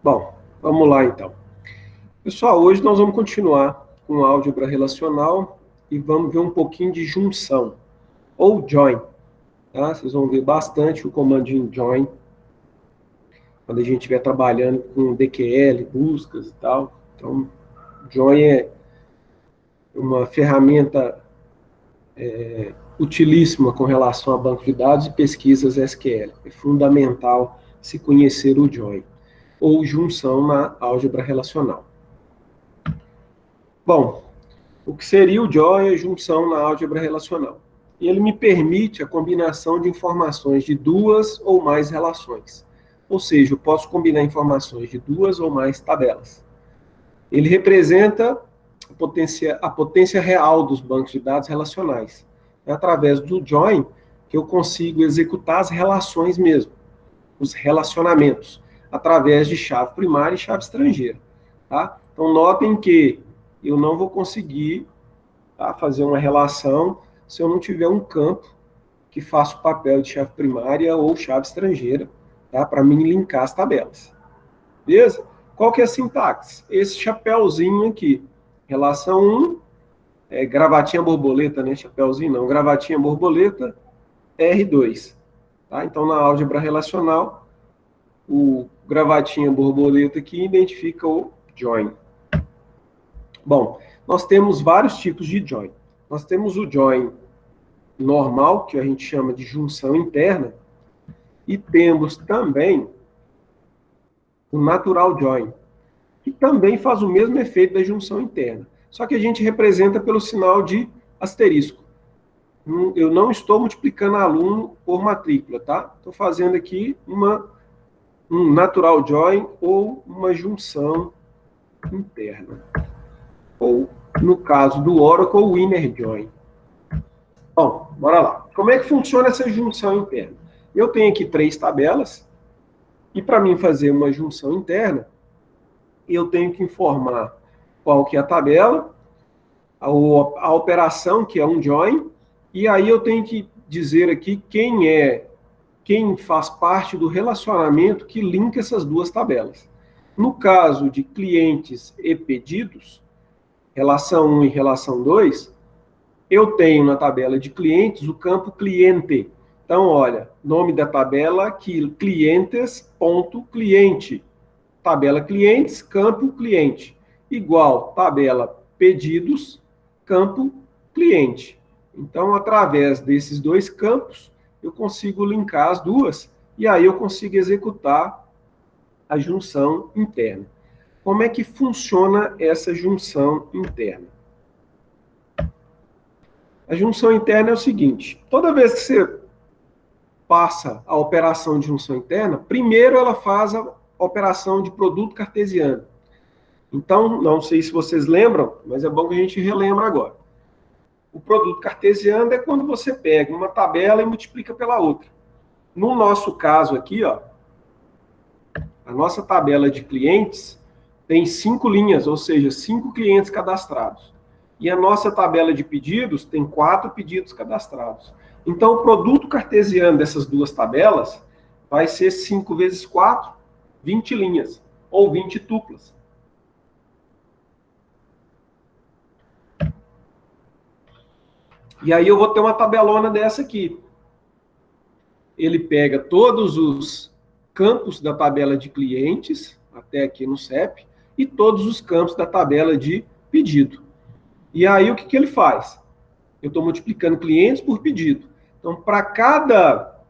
Bom, vamos lá então. Pessoal, hoje nós vamos continuar com álgebra relacional e vamos ver um pouquinho de junção, ou join. Tá? Vocês vão ver bastante o comandinho join, quando a gente estiver trabalhando com DQL, buscas e tal. Então, join é uma ferramenta utilíssima com relação a banco de dados e pesquisas SQL. É fundamental se conhecer o join, ou junção na álgebra relacional. Bom, o que seria o join é junção na álgebra relacional. E ele me permite a combinação de informações de duas ou mais relações. Ou seja, eu posso combinar informações de duas ou mais tabelas. Ele representa a potência real dos bancos de dados relacionais. É através do join que eu consigo executar as relações mesmo, os relacionamentos, através de chave primária e chave estrangeira. Tá? Então, notem que eu não vou conseguir fazer uma relação se eu não tiver um campo que faça o papel de chave primária ou chave estrangeira, tá? Para mim linkar as tabelas. Beleza? Qual que é a sintaxe? Esse chapéuzinho aqui. Relação 1, gravatinha borboleta, né? Chapéuzinho não, gravatinha borboleta, R2. Tá? Então, na álgebra relacional, o gravatinha borboleta aqui identifica o join. Bom, nós temos vários tipos de join. Nós temos o join normal, que a gente chama de junção interna, e temos também o natural join, que também faz o mesmo efeito da junção interna. Só que a gente representa pelo sinal de asterisco. Eu não estou multiplicando aluno por matrícula, tá? Estou fazendo aqui um natural join ou uma junção interna. Ou, no caso do Oracle, o inner join. Bom, bora lá. Como é que funciona essa junção interna? Eu tenho aqui 3 tabelas, e para mim fazer uma junção interna, eu tenho que informar qual que é a tabela, a operação, que é um join, e aí eu tenho que dizer aqui quem faz parte do relacionamento que linka essas duas tabelas. No caso de clientes e pedidos, relação 1 e relação 2, eu tenho na tabela de clientes o campo cliente. Então, olha, nome da tabela aqui, clientes.cliente. Tabela clientes, campo cliente. Igual tabela pedidos, campo cliente. Então, através desses dois campos, eu consigo linkar as duas e aí eu consigo executar a junção interna. Como é que funciona essa junção interna? A junção interna é o seguinte: toda vez que você passa a operação de junção interna, primeiro ela faz a operação de produto cartesiano. Então, não sei se vocês lembram, mas é bom que a gente relembra agora. O produto cartesiano é quando você pega uma tabela e multiplica pela outra. No nosso caso aqui, ó, a nossa tabela de clientes tem 5 linhas, ou seja, 5 clientes cadastrados. E a nossa tabela de pedidos tem 4 pedidos cadastrados. Então, o produto cartesiano dessas duas tabelas vai ser 5 vezes 4, 20 linhas, ou 20 tuplas. E aí eu vou ter uma tabelona dessa aqui. Ele pega todos os campos da tabela de clientes, até aqui no CEP, e todos os campos da tabela de pedido. E aí o que ele faz? Eu estou multiplicando clientes por pedido. Então, para cada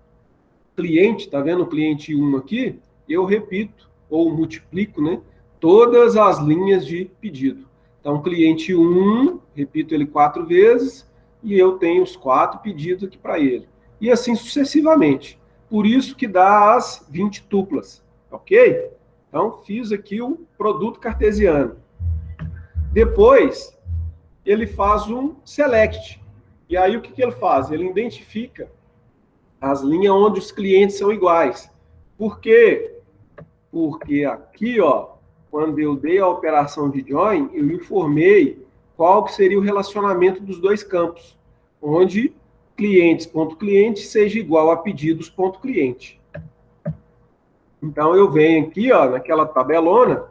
cliente, tá vendo o cliente 1 aqui, eu repito, ou multiplico, né, todas as linhas de pedido. Então, cliente 1, repito ele 4 vezes, e eu tenho os 4 pedidos aqui para ele. E assim sucessivamente. Por isso que dá as 20 tuplas, ok? Então, fiz aqui o produto cartesiano. Depois, ele faz um select. E aí, o que ele faz? Ele identifica as linhas onde os clientes são iguais. Por quê? Porque aqui, ó, quando eu dei a operação de join, eu informei qual que seria o relacionamento dos dois campos, onde clientes.cliente seja igual a pedidos.cliente. Então, eu venho aqui, ó, naquela tabelona,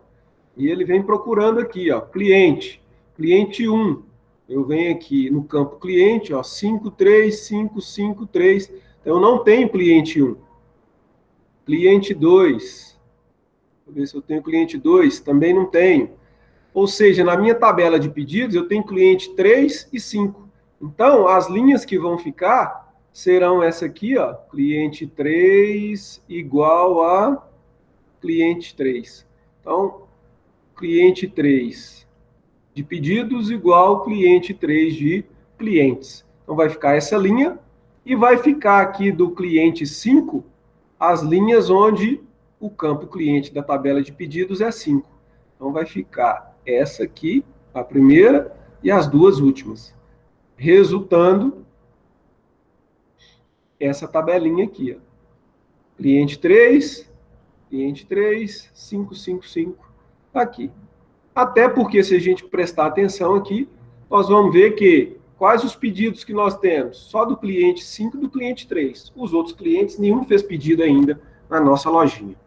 e ele vem procurando aqui, ó, cliente 1. Eu venho aqui no campo cliente, ó, 53553. Então, eu não tenho cliente 1. Cliente 2. Vou ver se eu tenho cliente 2. Também não tenho. Ou seja, na minha tabela de pedidos, eu tenho cliente 3 e 5. Então, as linhas que vão ficar serão essa aqui, ó, cliente 3 igual a cliente 3. Então, cliente 3 de pedidos igual cliente 3 de clientes. Então, vai ficar essa linha e vai ficar aqui do cliente 5 as linhas onde o campo cliente da tabela de pedidos é 5. Então, vai ficar essa aqui, a primeira, e as duas últimas, resultando essa tabelinha aqui, ó. Cliente 3, 555, aqui. Até porque, se a gente prestar atenção aqui, nós vamos ver que quais os pedidos que nós temos? Só do cliente 5 e do cliente 3. Os outros clientes, nenhum fez pedido ainda na nossa lojinha.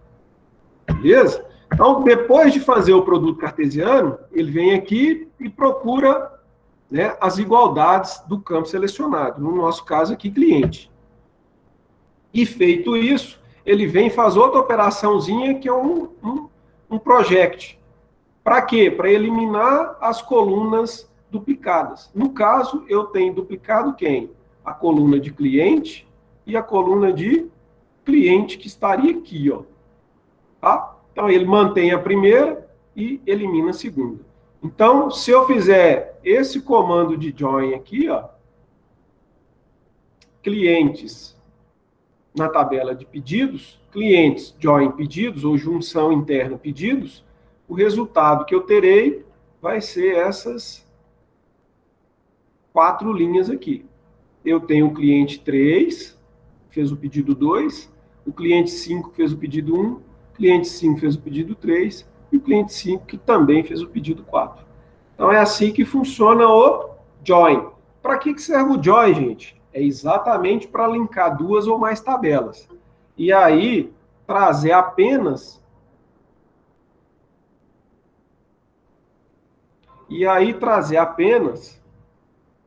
Beleza? Então, depois de fazer o produto cartesiano, ele vem aqui e procura, né, as igualdades do campo selecionado. No nosso caso aqui, cliente. E feito isso, ele vem e faz outra operaçãozinha que é um project. Para quê? Para eliminar as colunas duplicadas. No caso, eu tenho duplicado quem? A coluna de cliente e a coluna de cliente, que estaria aqui, ó. Tá? Então, ele mantém a primeira e elimina a segunda. Então, se eu fizer esse comando de join aqui, ó, clientes na tabela de pedidos, clientes join pedidos, ou junção interna pedidos, o resultado que eu terei vai ser essas 4 linhas aqui. Eu tenho o cliente 3, fez o pedido 2, o cliente 5 fez o pedido 1, o cliente 5 fez o pedido 3, e o cliente 5 que também fez o pedido 4. Então, é assim que funciona o join. Para que serve o join, gente? É exatamente para linkar 2 ou mais tabelas. E aí, trazer apenas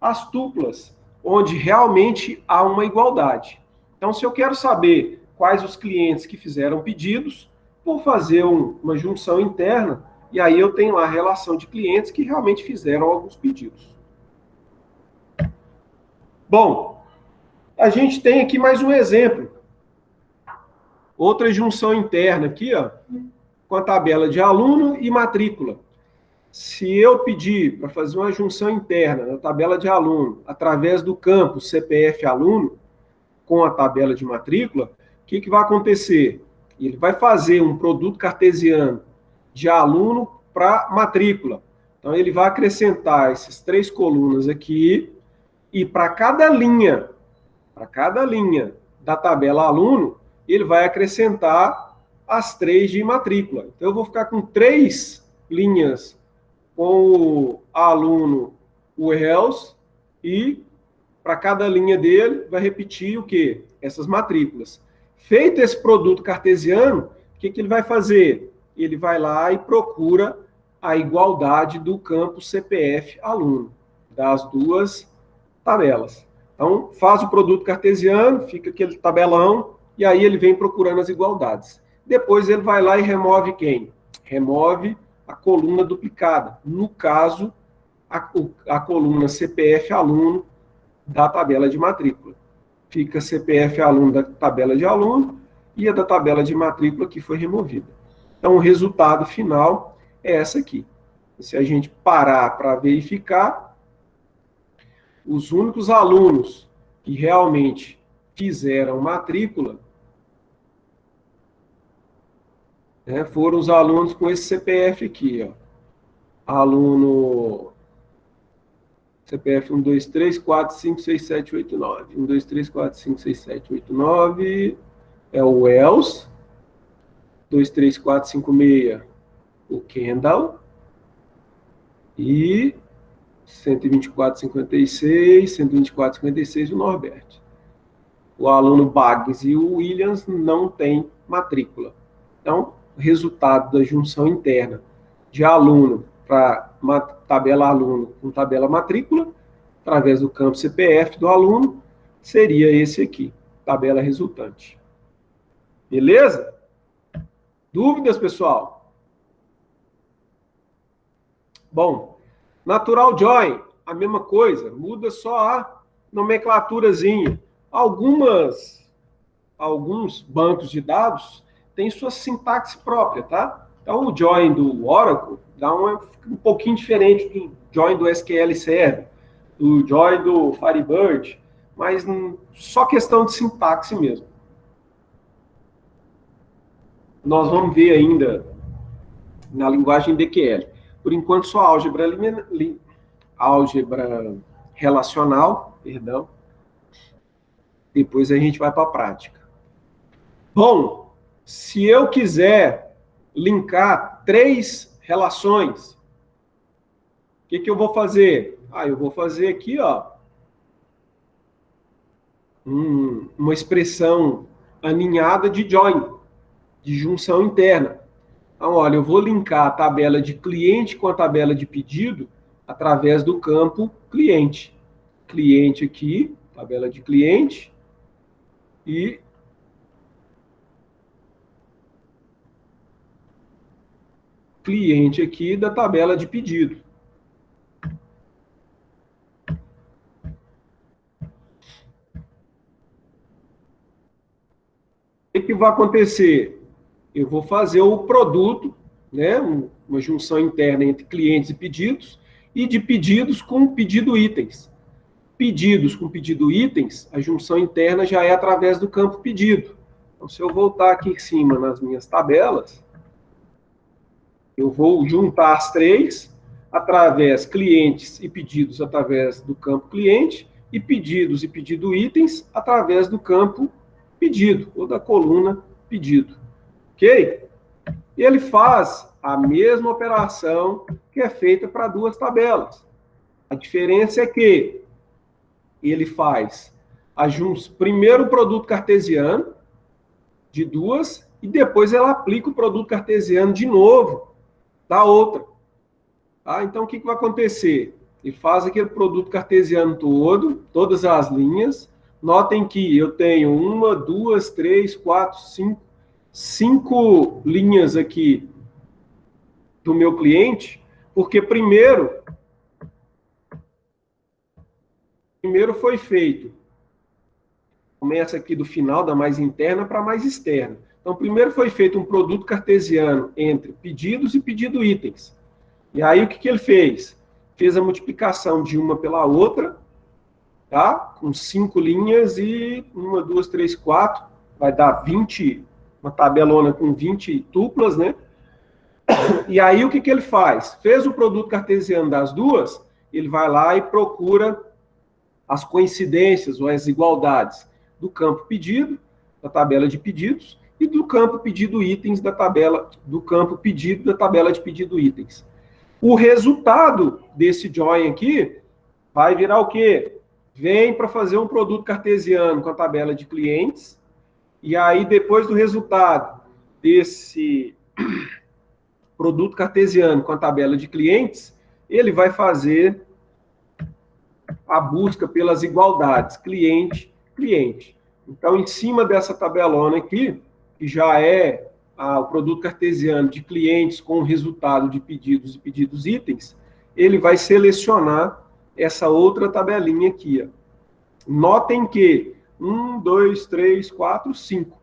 as tuplas, onde realmente há uma igualdade. Então, se eu quero saber quais os clientes que fizeram pedidos, vou fazer uma junção interna, e aí eu tenho lá a relação de clientes que realmente fizeram alguns pedidos. Bom, a gente tem aqui mais um exemplo. Outra junção interna aqui, ó, com a tabela de aluno e matrícula. Se eu pedir para fazer uma junção interna na tabela de aluno, através do campo CPF aluno, com a tabela de matrícula, o que vai acontecer? Ele vai fazer um produto cartesiano de aluno para matrícula. Então, ele vai acrescentar essas 3 colunas aqui, e para cada linha da tabela aluno, ele vai acrescentar as 3 de matrícula. Então, eu vou ficar com 3 linhas com o aluno, o else, e para cada linha dele vai repetir o quê? Essas matrículas. Feito esse produto cartesiano, o que ele vai fazer? Ele vai lá e procura a igualdade do campo CPF aluno, das 2 tabelas. Então, faz o produto cartesiano, fica aquele tabelão, e aí ele vem procurando as igualdades. Depois ele vai lá e remove quem? Remove a coluna duplicada. No caso, a coluna CPF aluno da tabela de matrícula. Fica CPF aluno da tabela de aluno e a da tabela de matrícula que foi removida. Então, o resultado final é essa aqui. Se a gente parar para verificar, os únicos alunos que realmente fizeram matrícula, né, foram os alunos com esse CPF aqui, ó. Aluno CPF 1, 2, 3, 4, 5, 6, 7, 8, 9. 1, 2, 3, 4, 5, 6, 7, 8, 9. É o Wells. 2, 3, 4, 5, 6. O Kendall. E 124, 56. 124, 56 o Norberto. O aluno Baggs e o Williams não tem matrícula. Então, o resultado da junção interna de aluno para tabela aluno com tabela matrícula, através do campo CPF do aluno, seria esse aqui, tabela resultante. Beleza? Dúvidas, pessoal? Bom, Natural Join, a mesma coisa, muda só a nomenclaturazinha. Alguns bancos de dados têm sua sintaxe própria, tá? Então, o join do Oracle dá um pouquinho diferente do join do SQL Server, do join do Firebird, mas só questão de sintaxe mesmo. Nós vamos ver ainda na linguagem DQL. Por enquanto, só álgebra relacional, perdão. Depois a gente vai para a prática. Bom, se eu quiser linkar 3 relações, o que eu vou fazer? Eu vou fazer aqui, ó, uma expressão aninhada de join, de junção interna. Então, olha, eu vou linkar a tabela de cliente com a tabela de pedido através do campo cliente. Cliente aqui, tabela de cliente, e cliente aqui da tabela de pedido. O que vai acontecer? Eu vou fazer o produto, né, uma junção interna entre clientes e pedidos, e de pedidos com pedido itens. Pedidos com pedido itens, a junção interna já é através do campo pedido. Então, se eu voltar aqui em cima nas minhas tabelas, eu vou juntar as 3 através clientes e pedidos através do campo cliente e pedidos e pedido itens através do campo pedido ou da coluna pedido. Ok? E ele faz a mesma operação que é feita para 2 tabelas. A diferença é que ele faz primeiro o produto cartesiano de 2 e depois ela aplica o produto cartesiano de novo da outra. Tá? Então, o que vai acontecer? Ele faz aquele produto cartesiano todo, todas as linhas. Notem que eu tenho 1, 2, 3, 4, 5 linhas aqui do meu cliente, porque primeiro foi feito. Começa aqui do final, da mais interna para a mais externa. Então, primeiro foi feito um produto cartesiano entre pedidos e pedido itens. E aí, o que ele fez? Fez a multiplicação de uma pela outra, tá? Com 5 linhas e 1, 2, 3, 4. Vai dar 20, uma tabelona com 20 tuplas, né? E aí, o que ele faz? Fez o produto cartesiano das duas, ele vai lá e procura as coincidências ou as igualdades do campo pedido, da tabela de pedidos, e do campo pedido itens da tabela, do campo pedido da tabela de pedido itens. O resultado desse join aqui vai virar o quê? Vem para fazer um produto cartesiano com a tabela de clientes, e aí depois do resultado desse produto cartesiano com a tabela de clientes, ele vai fazer a busca pelas igualdades cliente, cliente. Então, em cima dessa tabelona aqui, que já é o produto cartesiano de clientes com o resultado de pedidos e pedidos itens, ele vai selecionar essa outra tabelinha aqui. Ó. Notem que 1, 2, 3, 4, 5.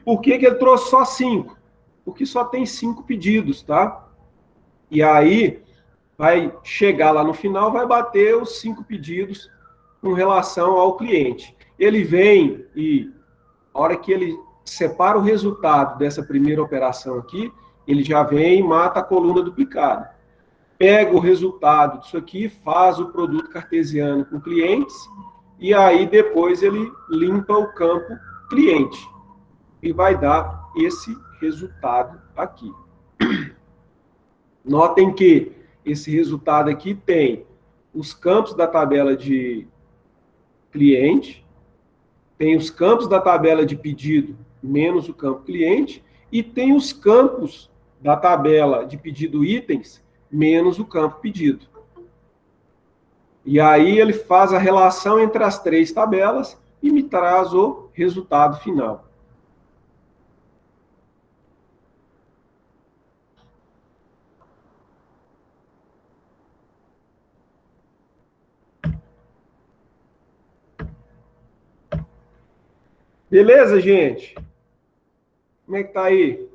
Por que ele trouxe só 5? Porque só tem 5 pedidos, tá? E aí, vai chegar lá no final, vai bater os 5 pedidos com relação ao cliente. Ele vem e, a hora que ele separa o resultado dessa primeira operação aqui, ele já vem e mata a coluna duplicada. Pega o resultado disso aqui, faz o produto cartesiano com clientes, e aí depois ele limpa o campo cliente. E vai dar esse resultado aqui. Notem que esse resultado aqui tem os campos da tabela de cliente, tem os campos da tabela de pedido menos o campo cliente, e tem os campos da tabela de pedido itens menos o campo pedido. E aí ele faz a relação entre as três tabelas e me traz o resultado final. Beleza, gente? Como é que tá aí?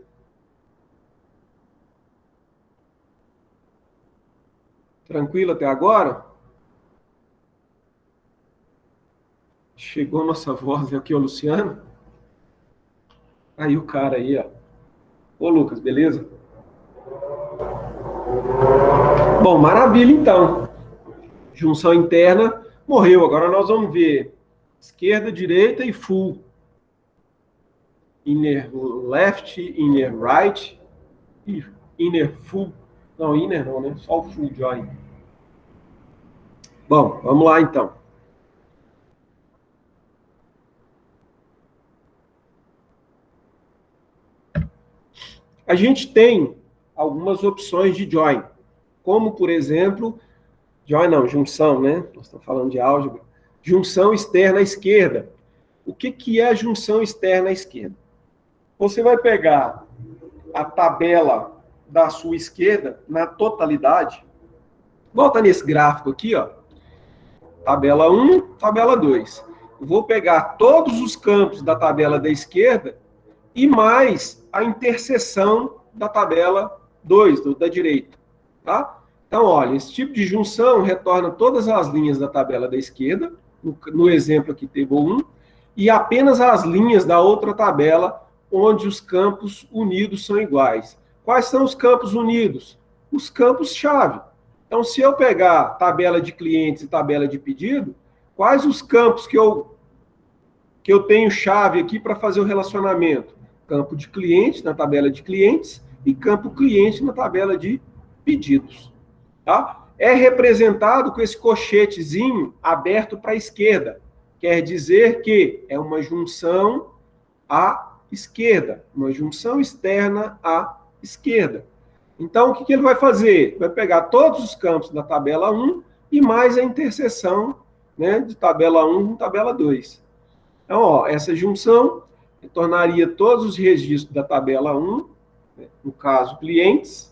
Tranquilo até agora? Chegou nossa voz aqui, o Luciano. Aí o cara aí, ó. Ô, Lucas, beleza? Bom, maravilha então. Junção interna morreu. Agora nós vamos ver esquerda, direita e full. Inner left, inner right e inner full. Não, inner não, né? Só o full join. Bom, vamos lá então. A gente tem algumas opções de join, como, por exemplo, join não, junção, né? Nós estamos falando de álgebra. Junção externa à esquerda. O que é a junção externa à esquerda? Você vai pegar a tabela da sua esquerda na totalidade. Volta nesse gráfico aqui, ó. Tabela 1, tabela 2. Eu vou pegar todos os campos da tabela da esquerda e mais a interseção da tabela 2, da direita. Tá? Então, olha, esse tipo de junção retorna todas as linhas da tabela da esquerda, no exemplo aqui, table 1, e apenas as linhas da outra tabela, onde os campos unidos são iguais. Quais são os campos unidos? Os campos-chave. Então, se eu pegar tabela de clientes e tabela de pedido, quais os campos que eu tenho chave aqui para fazer o relacionamento? Campo de cliente na tabela de clientes e campo cliente na tabela de pedidos. Tá? É representado com esse colchetezinho aberto para a esquerda. Quer dizer que é uma junção à esquerda, uma junção externa à esquerda. Então, o que ele vai fazer? Vai pegar todos os campos da tabela 1 e mais a interseção, né, de tabela 1 com tabela 2. Então, ó, essa junção tornaria todos os registros da tabela 1, né, no caso, clientes,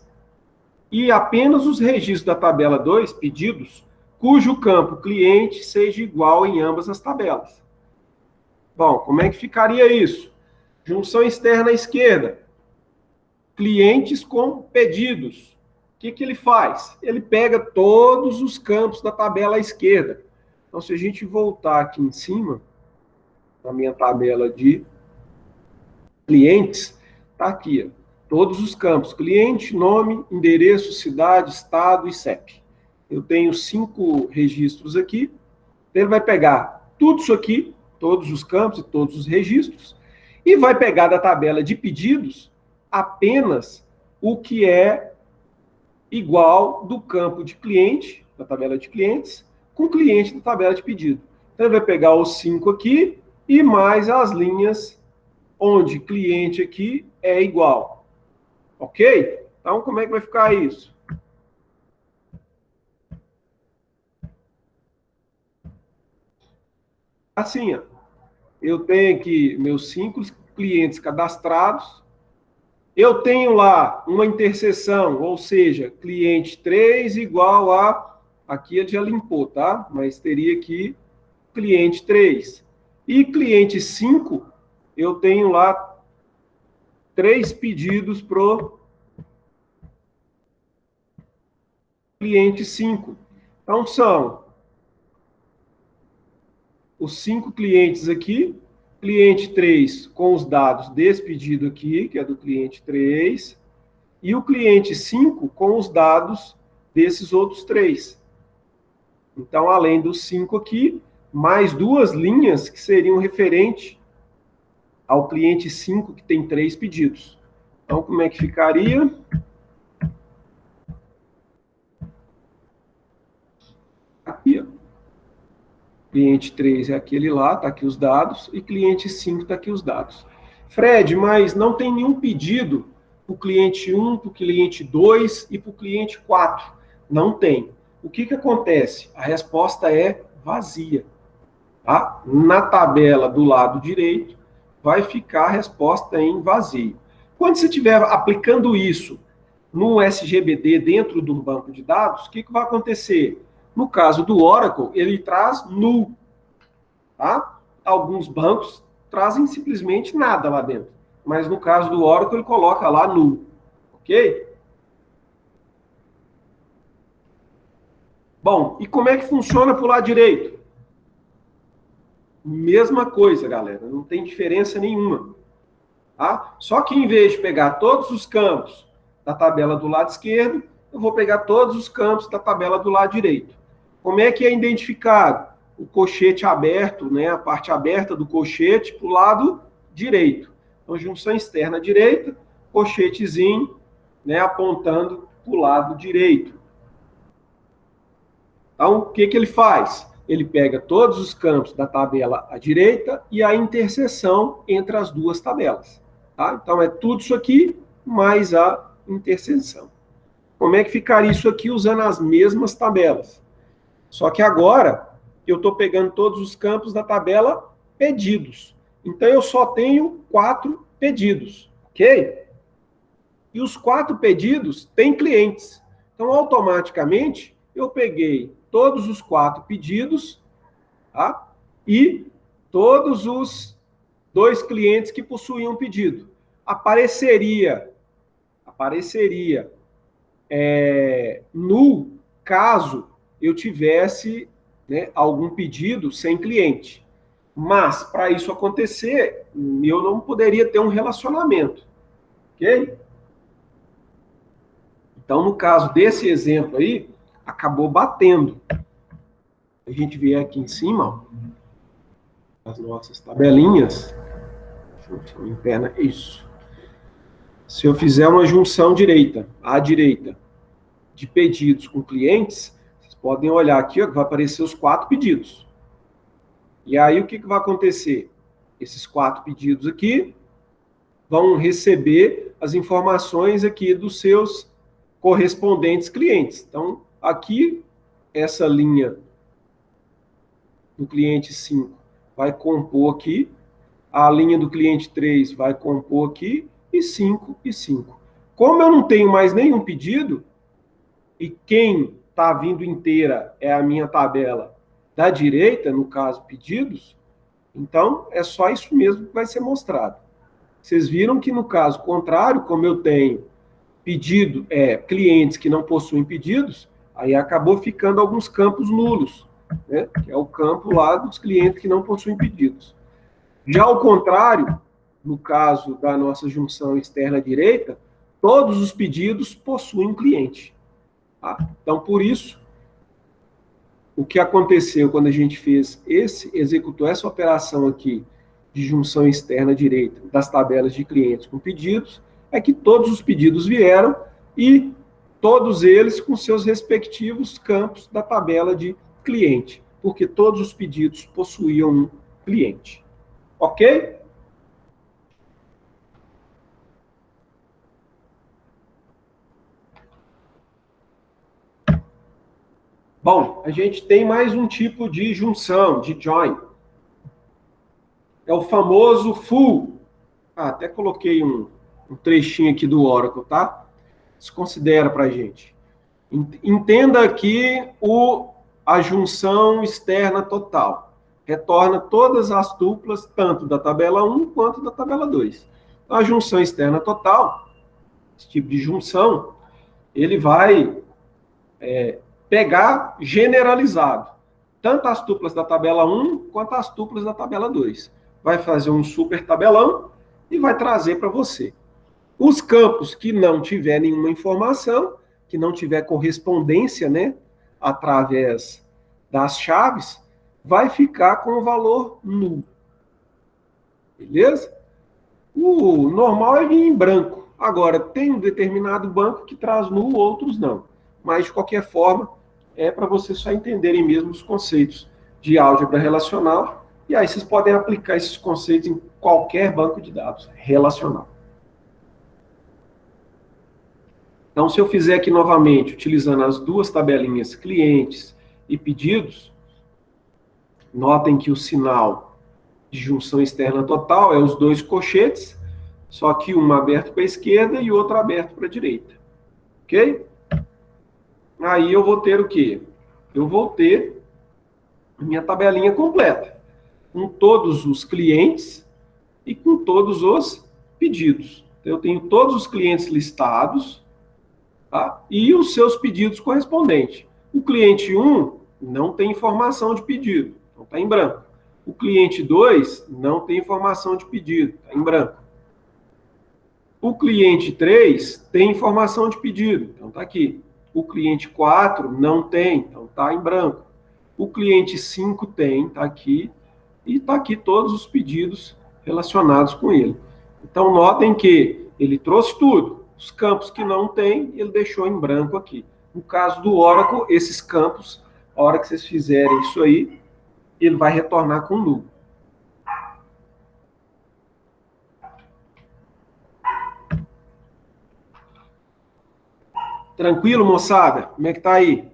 e apenas os registros da tabela 2, pedidos, cujo campo cliente seja igual em ambas as tabelas. Bom, como é que ficaria isso? Junção externa à esquerda. Clientes com pedidos. O que ele faz? Ele pega todos os campos da tabela à esquerda. Então, se a gente voltar aqui em cima, na minha tabela de clientes, está aqui, ó, todos os campos: cliente, nome, endereço, cidade, estado e CEP. Eu tenho 5 registros aqui. Ele vai pegar tudo isso aqui, todos os campos e todos os registros, e vai pegar da tabela de pedidos apenas o que é igual do campo de cliente, da tabela de clientes, com cliente da tabela de pedido. Então, ele vai pegar os 5 aqui e mais as linhas onde cliente aqui é igual. Ok? Então, como é que vai ficar isso? Assim, ó, eu tenho aqui meus 5 clientes cadastrados. Eu tenho lá uma interseção, ou seja, cliente 3 igual a... Aqui ele já limpou, tá? Mas teria aqui cliente 3. E cliente 5, eu tenho lá 3 pedidos pro cliente 5. Então, são os 5 clientes aqui, cliente 3 com os dados desse pedido aqui, que é do cliente 3, e o cliente 5 com os dados desses outros 3. Então, além dos 5 aqui, mais 2 linhas que seriam referente ao cliente 5, que tem 3 pedidos. Então, como é que ficaria? Aqui, ó. Cliente 3 é aquele lá, está aqui os dados, e cliente 5 está aqui os dados. Fred, mas não tem nenhum pedido para o cliente 1, para o cliente 2 e para o cliente 4. Não tem. O que acontece? A resposta é vazia. Tá? Na tabela do lado direito, vai ficar a resposta em vazio. Quando você estiver aplicando isso no SGBD dentro de um banco de dados, o que vai acontecer? No caso do Oracle, ele traz null. Tá? Alguns bancos trazem simplesmente nada lá dentro. Mas no caso do Oracle, ele coloca lá null. Ok? Bom, e como é que funciona para o lado direito? Mesma coisa, galera. Não tem diferença nenhuma. Tá? Só que em vez de pegar todos os campos da tabela do lado esquerdo, eu vou pegar todos os campos da tabela do lado direito. Como é que é identificado? O colchete aberto, né, a parte aberta do colchete para o lado direito. Então, junção externa direita, colchetezinho, né, apontando para o lado direito. Então, o que ele faz? Ele pega todos os campos da tabela à direita e a interseção entre as duas tabelas. Tá? Então, é tudo isso aqui, mais a interseção. Como é que ficaria isso aqui usando as mesmas tabelas? Só que agora, eu estou pegando todos os campos da tabela pedidos. Então, eu só tenho 4 pedidos, ok? E os 4 pedidos têm clientes. Então, automaticamente, eu peguei todos os 4 pedidos, tá? E todos os 2 clientes que possuíam pedido. Apareceria no caso eu tivesse, né, algum pedido sem cliente. Mas, para isso acontecer, eu não poderia ter um relacionamento. Ok? Então, no caso desse exemplo aí, acabou batendo. A gente vê aqui em cima, ó, as nossas tabelinhas, junção interna, isso. Se eu fizer uma junção direita, à direita, de pedidos com clientes, vocês podem olhar aqui, ó, que vai aparecer os 4 pedidos. E aí, o que vai acontecer? Esses 4 pedidos aqui vão receber as informações aqui dos seus correspondentes clientes. Então, aqui, essa linha do cliente 5 vai compor aqui, a linha do cliente 3 vai compor aqui, e 5 e 5. Como eu não tenho mais nenhum pedido, e quem está vindo inteira é a minha tabela da direita, no caso pedidos, então é só isso mesmo que vai ser mostrado. Vocês viram que no caso contrário, como eu tenho clientes que não possuem pedidos, aí acabou ficando alguns campos nulos, né? Que é o campo lá dos clientes que não possuem pedidos. Já ao contrário, no caso da nossa junção externa direita, todos os pedidos possuem cliente. Tá? Então, por isso, o que aconteceu quando a gente executou essa operação aqui de junção externa direita das tabelas de clientes com pedidos, é que todos os pedidos vieram e todos eles com seus respectivos campos da tabela de cliente, porque todos os pedidos possuíam um cliente. Ok? Bom, a gente tem mais um tipo de junção, de join. É o famoso full. Até coloquei um trechinho aqui do Oracle, tá? Desconsidera para a gente. Entenda aqui a junção externa total. Retorna todas as tuplas, tanto da tabela 1 quanto da tabela 2. Então, a junção externa total, esse tipo de junção, ele vai pegar generalizado, tanto as tuplas da tabela 1 quanto as tuplas da tabela 2. Vai fazer um super tabelão e vai trazer para você. Os campos que não tiver nenhuma informação, que não tiver correspondência, né, através das chaves, vai ficar com o valor nulo. Beleza? O normal é vir em branco. Agora, tem um determinado banco que traz nulo, outros não. Mas, de qualquer forma, é para vocês só entenderem mesmo os conceitos de álgebra relacional. E aí vocês podem aplicar esses conceitos em qualquer banco de dados relacional. Então, se eu fizer aqui novamente, utilizando as duas tabelinhas clientes e pedidos, notem que o sinal de junção externa total é os dois colchetes, só que um aberto para a esquerda e outro aberto para a direita. Ok? Aí eu vou ter o quê? Eu vou ter minha tabelinha completa, com todos os clientes e com todos os pedidos. Então, eu tenho todos os clientes listados, tá? E os seus pedidos correspondentes. O cliente 1 não tem informação de pedido, então está em branco. O cliente 2 não tem informação de pedido, está em branco. O cliente 3 tem informação de pedido, então está aqui. O cliente 4 não tem, então está em branco. O cliente 5 tem, está aqui. E está aqui todos os pedidos relacionados com ele. Então, notem que ele trouxe tudo. Os campos que não tem, ele deixou em branco aqui. No caso do Oracle, esses campos, a hora que vocês fizerem isso aí, ele vai retornar com nulo. Tranquilo, moçada? Como é que tá aí?